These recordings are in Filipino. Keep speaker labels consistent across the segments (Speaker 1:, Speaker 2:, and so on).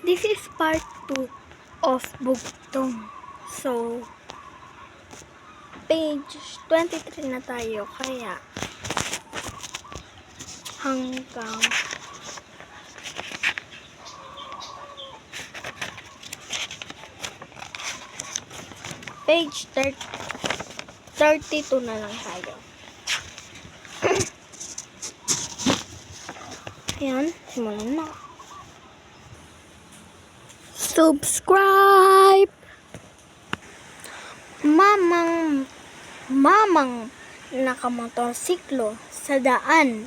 Speaker 1: This is part 2 of Bugtong. So, page 23 na tayo, kaya hanggang page 32 na lang tayo. Ayan, simulan na. Subscribe! Mamang nakamotorsiklo sa daan,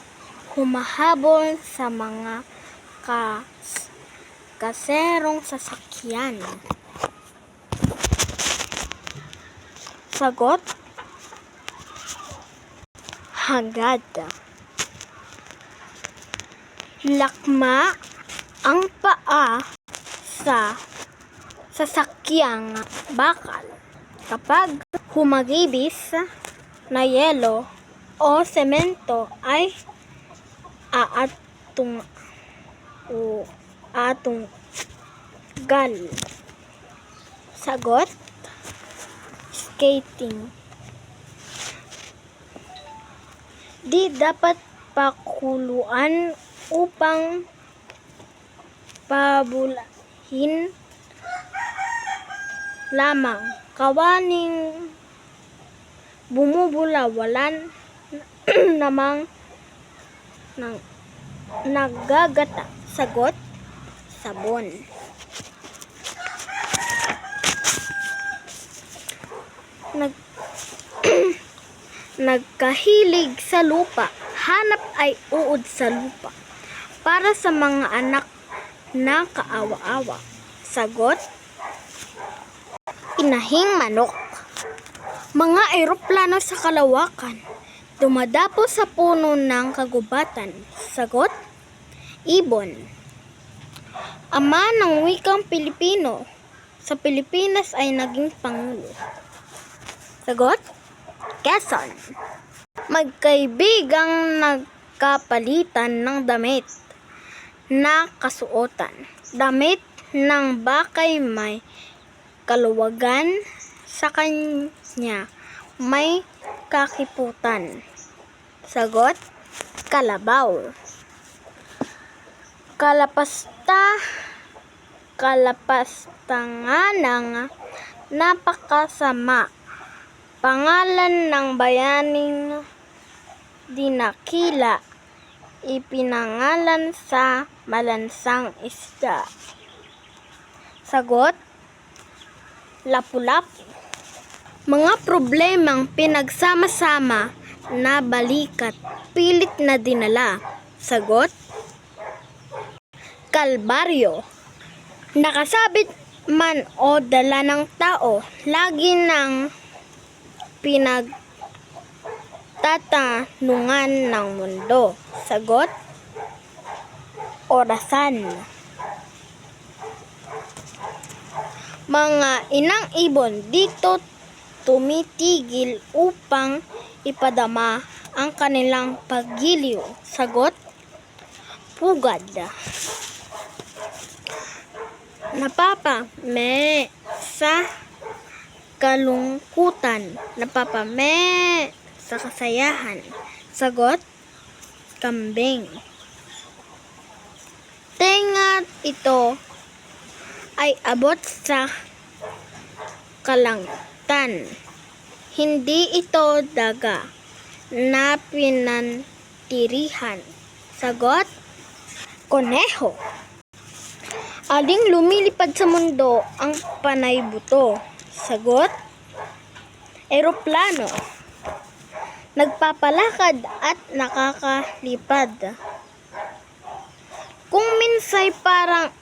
Speaker 1: humahabol sa mga kaserong sasakyan. Sagot? Hagad. Lakma ang paa sa sasakyang bakal kapag humagibis na yelo o semento ay aatunggal. Sagot? Skating. Di dapat pakuluan upang pabulahin lamang. Kawaning bumubula, walan namang naggagata. Sagot? Sabon. Nagkahilig sa lupa, hanap ay uod sa lupa. Para sa mga anak na kaawa-awa. Sagot? Inahing manok. Mga eroplano sa kalawakan, dumadapo sa puno ng kagubatan. Sagot? Ibon. Ama ng wikang Pilipino sa Pilipinas ay naging Pangulo. Sagot? Quezon. Magkaibigang nagkapalitan ng damit na kasuotan. Damit ng bakay may kaluwagan, sa kanya may kakiputan. Sagot? Kalabaw. Kalapastangan ng napakasama. Pangalan ng bayaning dinakila, ipinangalan sa malansang isda. Sagot? Lapu-lapu. Mga problemang pinagsama-sama na balikat, pilit na dinala. Sagot? Kalbaryo. Nakasabit man o dala ng tao, lagi ng pinagtatanungan ng mundo. Sagot? Orasan. Mga inang ibon dito tumitigil upang ipadama ang kanilang paggiliw. Sagot? Pugad. Napapame sa kalungkutan, napapame sa kasayahan. Sagot? Kambing. Tenga ito ay abot sa kalangtan. Hindi ito daga na pinantirihan. Sagot? Koneho. Aling lumilipad sa mundo ang panay buto. Sagot? Eroplano. Nagpapalakad at nakakalipad. Kung minsay parang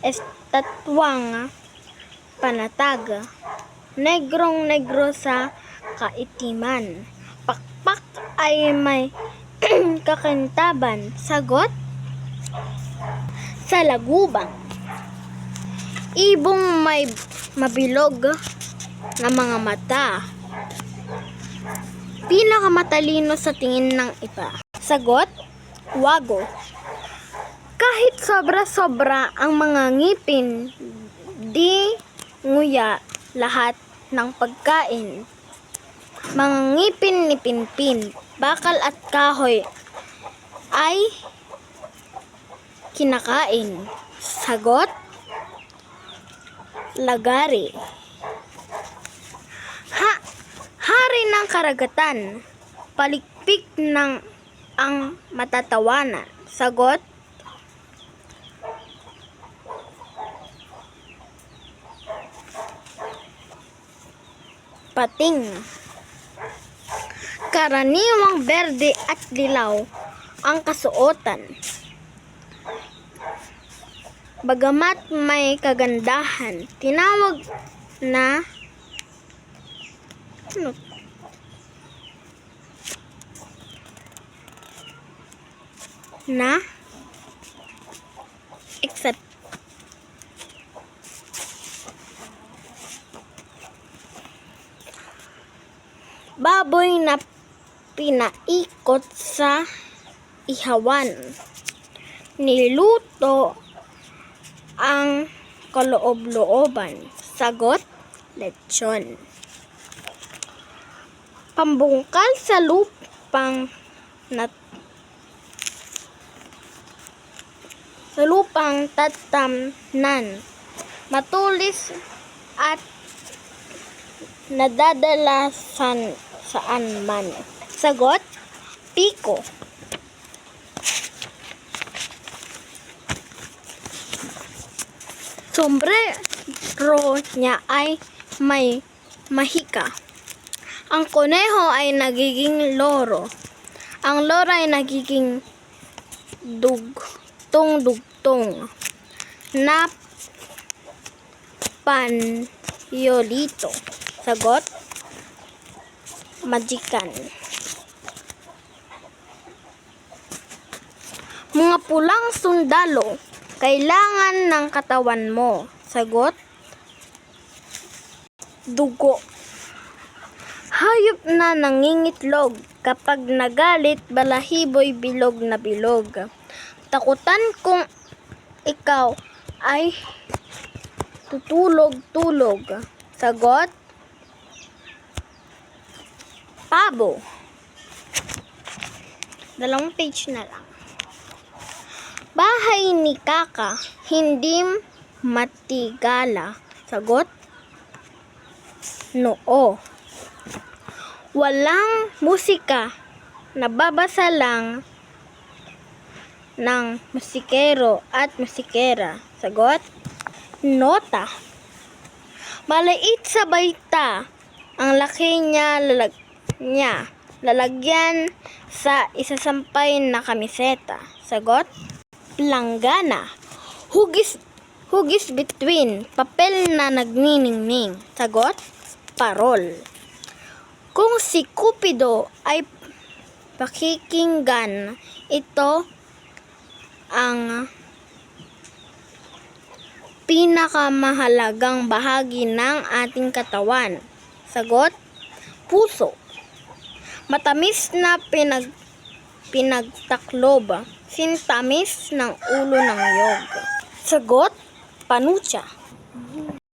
Speaker 1: estatwang panatag, negrong-negro sa kaitiman. Pakpak ay may kakintaban. Sagot? Salagubang. Ibong may mabilog na mga mata. Pinakamatalino sa tingin ng iba. Sagot? Wago. Kahit sobra-sobra ang mga ngipin, di nguya lahat ng pagkain. Mga ngipin ni Pinpin, bakal at kahoy ay kinakain. Sagot, lagari. Hari ng karagatan, palikpik ng ang matatawanan. Sagot, pating. Karaniwang berde at dilaw ang kasuotan. Bagamat may kagandahan, tinawag na except baboy na pinaikot sa ihawan. Niluto ang kaloob-looban. Sagot, lechon. Pambungkal sa lupang tatamnan, matulis at nadadala saan man. Sagot, piko. Sombrero niya ay may mahika. Ang koneho ay nagiging loro. Ang loro ay nagiging dugtong na panyolito. Sagot, magikan. Mga pulang sundalo, kailangan ng katawan mo. Sagot, dugo. Hayop na nangingitlog, kapag nagalit, balahibo'y bilog na bilog. Takutan kung ikaw ay tutulog-tulog. Sagot, pabo. 2 page na lang. Bahay ni Kaka, hindi matigala. Sagot, noo. Walang musika, nababasa lang ng musikero at musikera. Sagot, nota. Maliit sa baita, ang laki niya lalagyan sa isasampay na kamiseta. Sagot, planggana. Hugis between, papel na nagniningning. Sagot, parol. Kung si Cupido ay pakikinggan, ito ang pinakamahalagang bahagi ng ating katawan. Sagot, puso. Matamis na pinagtaklob, sintamis ng ulo ng yog. Sagot, panucha.